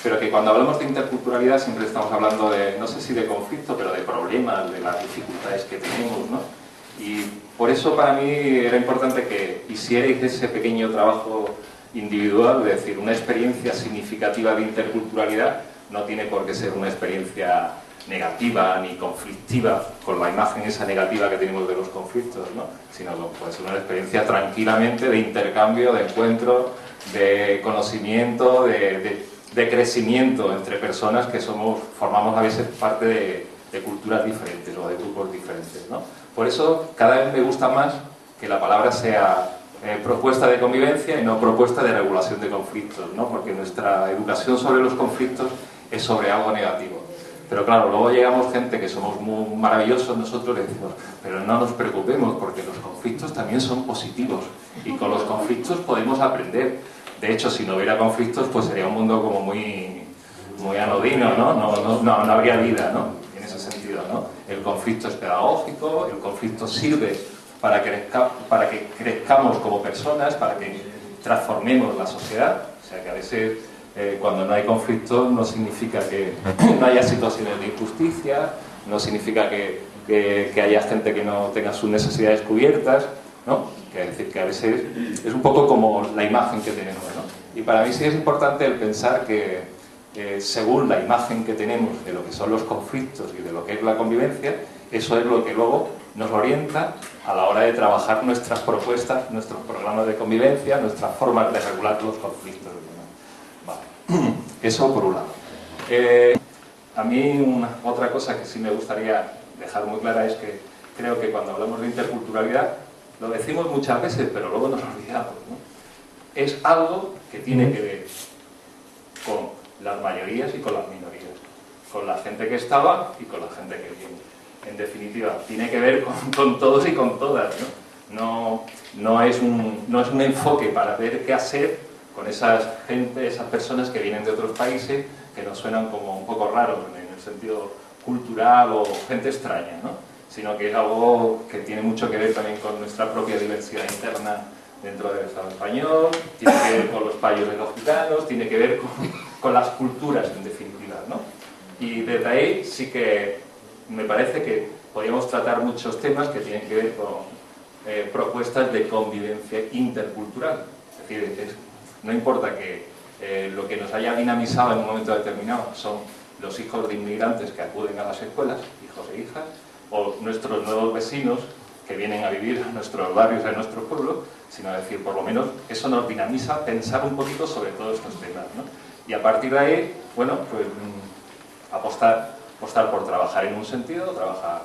pero que cuando hablamos de interculturalidad siempre estamos hablando de, no sé si de conflicto, pero de problemas, de las dificultades que tenemos, ¿no? Y por eso para mí era importante que hicierais ese pequeño trabajo individual, es decir, una experiencia significativa de interculturalidad no tiene por qué ser una experiencia negativa ni conflictiva, con la imagen esa negativa que tenemos de los conflictos, ¿no? Sino que puede ser una experiencia tranquilamente de intercambio, de encuentro, de conocimiento, de crecimiento entre personas que formamos a veces parte de culturas diferentes o de grupos diferentes, ¿no? Por eso cada vez me gusta más que la palabra sea propuesta de convivencia y no propuesta de regulación de conflictos, ¿no? Porque nuestra educación sobre los conflictos es sobre algo negativo. Pero claro, luego llegamos gente que somos muy maravillosos nosotros y decimos, pero no nos preocupemos porque los conflictos también son positivos y con los conflictos podemos aprender. De hecho, si no hubiera conflictos, pues sería un mundo como muy anodino, ¿no? No habría vida, ¿no? En ese sentido, ¿no? El conflicto es pedagógico, el conflicto sirve para que crezcamos como personas, para que transformemos la sociedad. O sea que a veces cuando no hay conflicto no significa que no haya situaciones de injusticia, no significa que haya gente que no tenga sus necesidades cubiertas, ¿no? Es decir, que a veces es un poco como la imagen que tenemos, ¿no? Y para mí sí es importante el pensar que según la imagen que tenemos de lo que son los conflictos y de lo que es la convivencia, eso es lo que luego nos orienta a la hora de trabajar nuestras propuestas, nuestros programas de convivencia, nuestras formas de regular los conflictos. Vale. Eso por un lado. A mí otra cosa que sí me gustaría dejar muy clara es que creo que cuando hablamos de interculturalidad lo decimos muchas veces, pero luego nos olvidamos, ¿no? Es algo que tiene que ver con las mayorías y con las minorías, con la gente que estaba y con la gente que viene. En definitiva, tiene que ver con todos y con todas, ¿no? No es un enfoque para ver qué hacer con esas personas que vienen de otros países que nos suenan como un poco raros en el sentido cultural o gente extraña, ¿no? Sino que es algo que tiene mucho que ver también con nuestra propia diversidad interna dentro del Estado español, tiene que ver con los payos de los gitanos, tiene que ver con las culturas en definitiva, ¿no? Y desde ahí sí que me parece que podríamos tratar muchos temas que tienen que ver con propuestas de convivencia intercultural. Es decir, no importa que lo que nos haya dinamizado en un momento determinado son los hijos de inmigrantes que acuden a las escuelas, hijos e hijas, o nuestros nuevos vecinos que vienen a vivir en nuestros barrios, en nuestro pueblo, sino decir, por lo menos eso nos dinamiza pensar un poquito sobre todos estos temas, ¿no? Y a partir de ahí, bueno, pues apostar por trabajar en un sentido o trabajar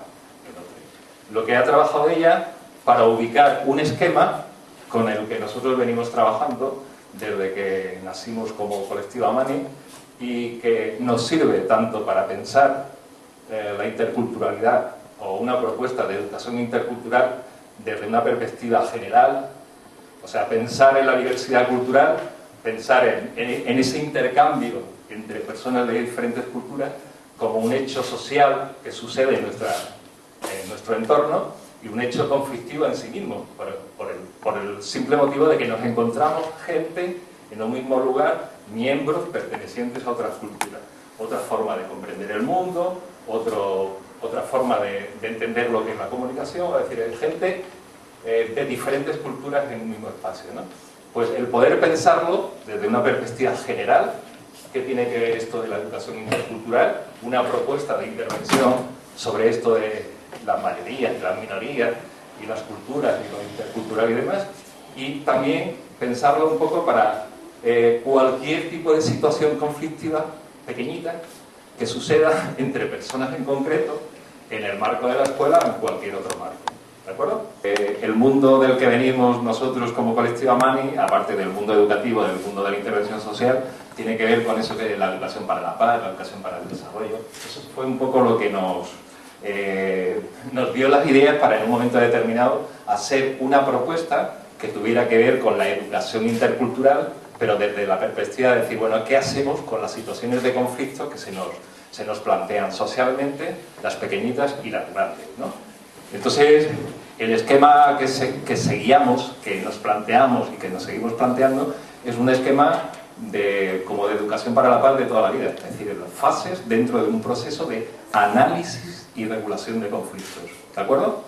en otro. Lo que ha trabajado ella para ubicar un esquema con el que nosotros venimos trabajando desde que nacimos como colectivo Amani y que nos sirve tanto para pensar la interculturalidad o una propuesta de educación intercultural desde una perspectiva general, o sea, pensar en la diversidad cultural, pensar en ese intercambio entre personas de diferentes culturas como un hecho social que sucede en nuestro entorno y un hecho conflictivo en sí mismo, por el simple motivo de que nos encontramos gente en un mismo lugar, miembros pertenecientes a otras culturas, otra forma de comprender el mundo, otra forma de entender lo que es la comunicación, es decir, hay gente de diferentes culturas en un mismo espacio, ¿no? Pues el poder pensarlo desde una perspectiva general, ¿qué tiene que ver esto de la educación intercultural? Una propuesta de intervención sobre esto de las mayorías y las minorías y las culturas y lo intercultural y demás, y también pensarlo un poco para cualquier tipo de situación conflictiva pequeñita que suceda entre personas en concreto en el marco de la escuela o en cualquier otro marco. ¿De acuerdo? El mundo del que venimos nosotros como colectivo Amani, aparte del mundo educativo, del mundo de la intervención social, tiene que ver con eso que es la educación para la paz, la educación para el desarrollo. Eso fue un poco lo que nos dio las ideas para en un momento determinado hacer una propuesta que tuviera que ver con la educación intercultural, pero desde la perspectiva de decir, bueno, ¿qué hacemos con las situaciones de conflicto que se nos plantean socialmente, las pequeñitas y las grandes, ¿no? Entonces, el esquema que seguíamos, que nos planteamos y que nos seguimos planteando, es un esquema como de educación para la paz de toda la vida, es decir, las fases dentro de un proceso de análisis y regulación de conflictos, ¿de acuerdo?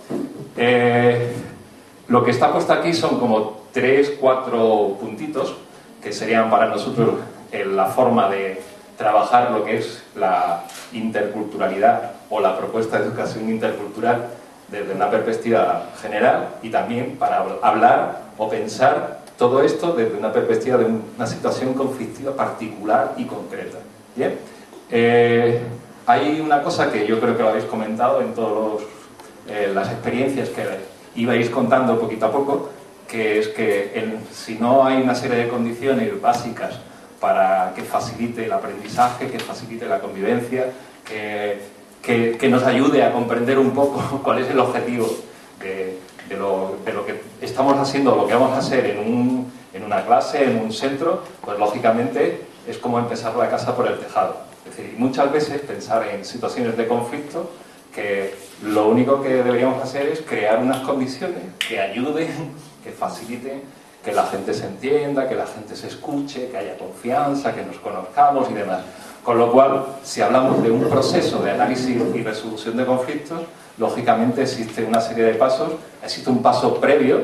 Lo que está puesto aquí son como 3, 4 puntitos que serían para nosotros la forma de trabajar lo que es la interculturalidad o la propuesta de educación intercultural desde una perspectiva general, y también para hablar o pensar todo esto desde una perspectiva de una situación conflictiva particular y concreta. ¿Bien? Hay una cosa que yo creo que lo habéis comentado en todas las experiencias que ibais contando poquito a poco, que es que si no hay una serie de condiciones básicas para que facilite el aprendizaje, que facilite la convivencia, que nos ayude a comprender un poco cuál es el objetivo de lo que estamos haciendo, lo que vamos a hacer en una clase, en un centro, pues lógicamente es como empezar la casa por el tejado. Es decir, muchas veces pensar en situaciones de conflicto, que lo único que deberíamos hacer es crear unas condiciones que ayuden, que faciliten, que la gente se entienda, que la gente se escuche, que haya confianza, que nos conozcamos y demás. Con lo cual, si hablamos de un proceso de análisis y resolución de conflictos, lógicamente existe una serie de pasos, existe un paso previo,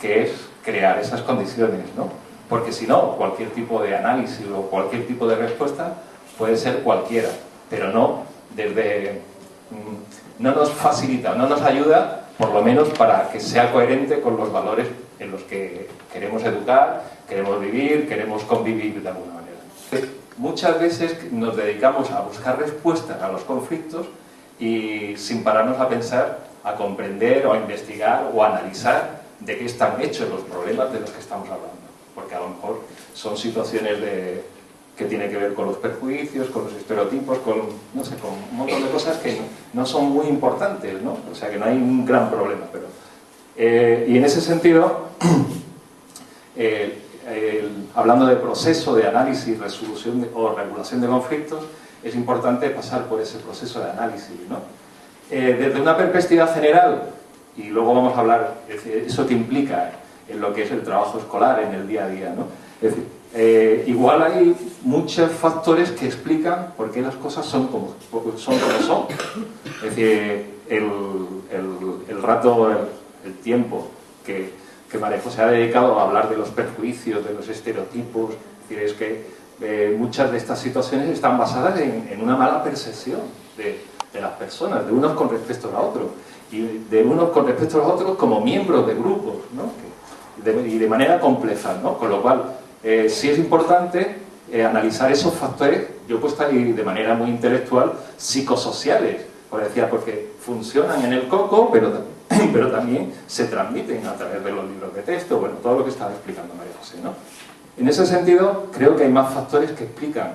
que es crear esas condiciones, ¿no? Porque si no, cualquier tipo de análisis o cualquier tipo de respuesta puede ser cualquiera, pero no nos facilita, no nos ayuda, por lo menos para que sea coherente con los valores en los que queremos educar, queremos vivir, queremos convivir de alguna manera. Muchas veces nos dedicamos a buscar respuestas a los conflictos y sin pararnos a pensar, a comprender o a investigar o a analizar de qué están hechos los problemas de los que estamos hablando. Porque a lo mejor son situaciones que tienen que ver con los perjuicios, con los estereotipos, con un montón de cosas que no son muy importantes, ¿no? O sea que no hay un gran problema. Y en ese sentido, hablando de proceso de análisis, resolución o regulación de conflictos, es importante pasar por ese proceso de análisis, ¿no? Desde una perspectiva general, y luego vamos a hablar, eso que implica en lo que es el trabajo escolar, en el día a día, ¿no? Es decir, igual hay muchos factores que explican por qué las cosas son como son. Es decir, el tiempo que María José ha dedicado a hablar de los perjuicios, de los estereotipos, es decir, es que muchas de estas situaciones están basadas en una mala percepción de las personas, de unos con respecto a otros, y de unos con respecto a otros como miembros de grupos, ¿no? Y de manera compleja, ¿no? Con lo cual, sí es importante analizar esos factores, yo he puesto ahí de manera muy intelectual, psicosociales, porque funcionan en el coco, pero también se transmiten a través de los libros de texto, bueno, todo lo que estaba explicando María José, ¿no? En ese sentido, creo que hay más factores que explican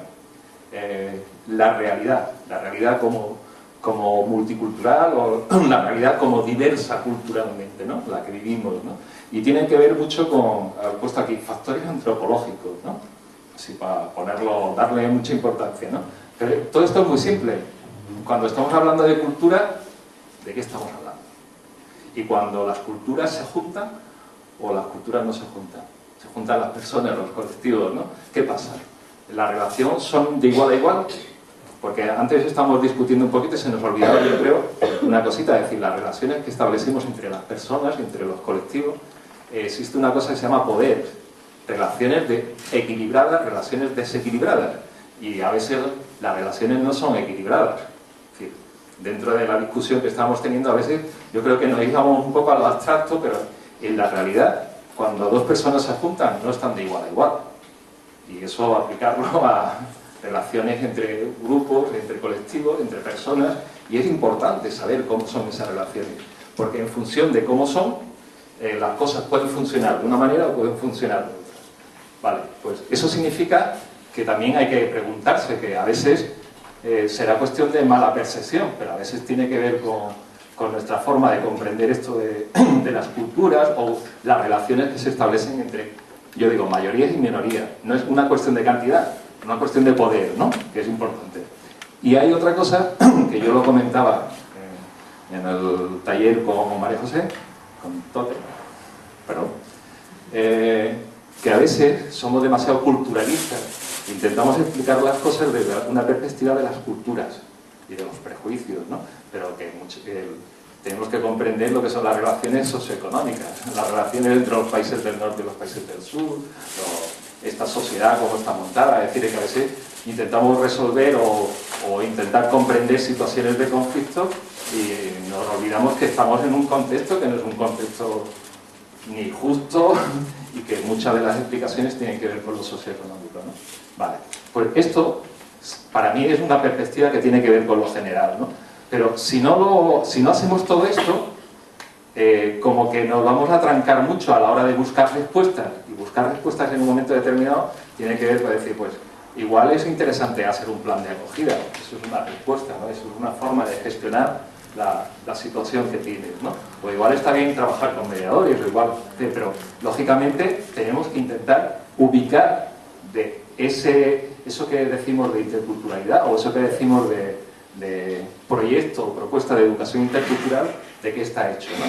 la realidad como multicultural, o la realidad como diversa culturalmente, ¿no? La que vivimos, ¿no? Y tienen que ver mucho con, he puesto aquí, factores antropológicos, ¿no? Así para darle mucha importancia, ¿no? Pero todo esto es muy simple. Cuando estamos hablando de cultura, ¿de qué estamos hablando? Y cuando las culturas se juntan, o las culturas no se juntan las personas, los colectivos, ¿no? ¿Qué pasa? ¿La relación son de igual a igual? Porque antes estábamos discutiendo un poquito y se nos olvidaba, yo creo, una cosita, es decir, las relaciones que establecemos entre las personas, entre los colectivos, existe una cosa que se llama poder, relaciones equilibradas, relaciones desequilibradas, y a veces las relaciones no son equilibradas. Es decir, dentro de la discusión que estamos teniendo, a veces yo creo que nos íbamos un poco a lo abstracto, pero en la realidad, cuando dos personas se juntan, no están de igual a igual. Y eso aplicarlo a relaciones entre grupos, entre colectivos, entre personas, y es importante saber cómo son esas relaciones, porque en función de cómo son, las cosas pueden funcionar de una manera o pueden funcionar de otra. Vale, pues eso significa que también hay que preguntarse, que a veces será cuestión de mala percepción, pero a veces tiene que ver con nuestra forma de comprender esto de las culturas o las relaciones que se establecen entre, yo digo, mayorías y minorías. No es una cuestión de cantidad, es una cuestión de poder, ¿no? Que es importante. Y hay otra cosa que yo lo comentaba en el taller con María José, con Tote, perdón, que a veces somos demasiado culturalistas. Intentamos explicar las cosas desde una perspectiva de las culturas y de los prejuicios, ¿no? Pero que tenemos que comprender lo que son las relaciones socioeconómicas, las relaciones entre los países del norte y los países del sur, esta sociedad cómo está montada. Es decir, que a veces intentamos resolver o intentar comprender situaciones de conflicto y nos olvidamos que estamos en un contexto que no es un contexto ni justo y que muchas de las explicaciones tienen que ver con lo socioeconómico, ¿no? Vale, pues esto para mí es una perspectiva que tiene que ver con lo general, ¿no? Pero si no hacemos todo esto, como que nos vamos a trancar mucho a la hora de buscar respuestas, y buscar respuestas en un momento determinado tiene que ver con decir, pues igual es interesante hacer un plan de acogida, eso es una respuesta, ¿no? Eso es una forma de gestionar la situación que tienes, ¿no? O igual está bien trabajar con mediadores, o igual, pero lógicamente tenemos que intentar ubicar de eso que decimos de interculturalidad, o eso que decimos de proyecto o propuesta de educación intercultural, de qué está hecho, ¿no?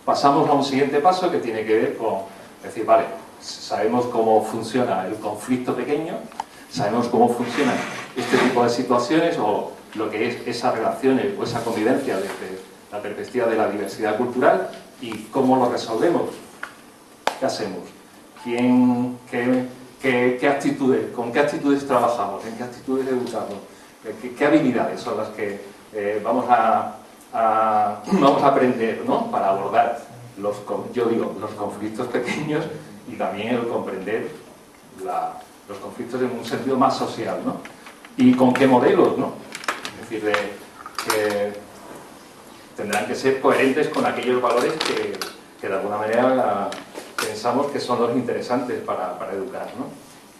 Pasamos a un siguiente paso que tiene que ver con decir, vale, sabemos cómo funciona el conflicto pequeño, sabemos cómo funcionan este tipo de situaciones o lo que es esas relaciones o esa convivencia desde la perspectiva de la diversidad cultural y cómo lo resolvemos. ¿Qué hacemos? ¿Qué actitudes, con qué actitudes trabajamos? ¿En qué actitudes educamos? ¿Qué habilidades son las que vamos a aprender, ¿no? Para abordar los conflictos pequeños y también el comprender los conflictos en un sentido más social, ¿no? ¿Y con qué modelos, no? Es decir, que tendrán que ser coherentes con aquellos valores que de alguna manera pensamos que son los interesantes para educar, ¿no?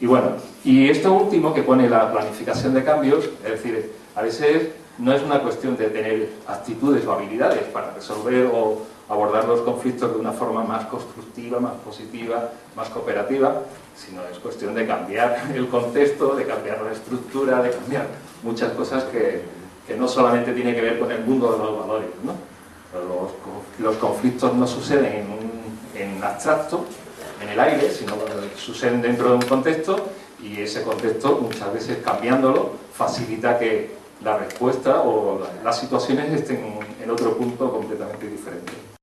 Y bueno, y esto último que pone la planificación de cambios, es decir, a veces no es una cuestión de tener actitudes o habilidades para resolver o abordar los conflictos de una forma más constructiva, más positiva, más cooperativa, sino es cuestión de cambiar el contexto, de cambiar la estructura, de cambiar muchas cosas que no solamente tiene que ver con el mundo de los valores, ¿no? Los conflictos no suceden en abstracto, en el aire, sino suceden dentro de un contexto y ese contexto, muchas veces cambiándolo, facilita que la respuesta o las situaciones estén en otro punto completamente diferente.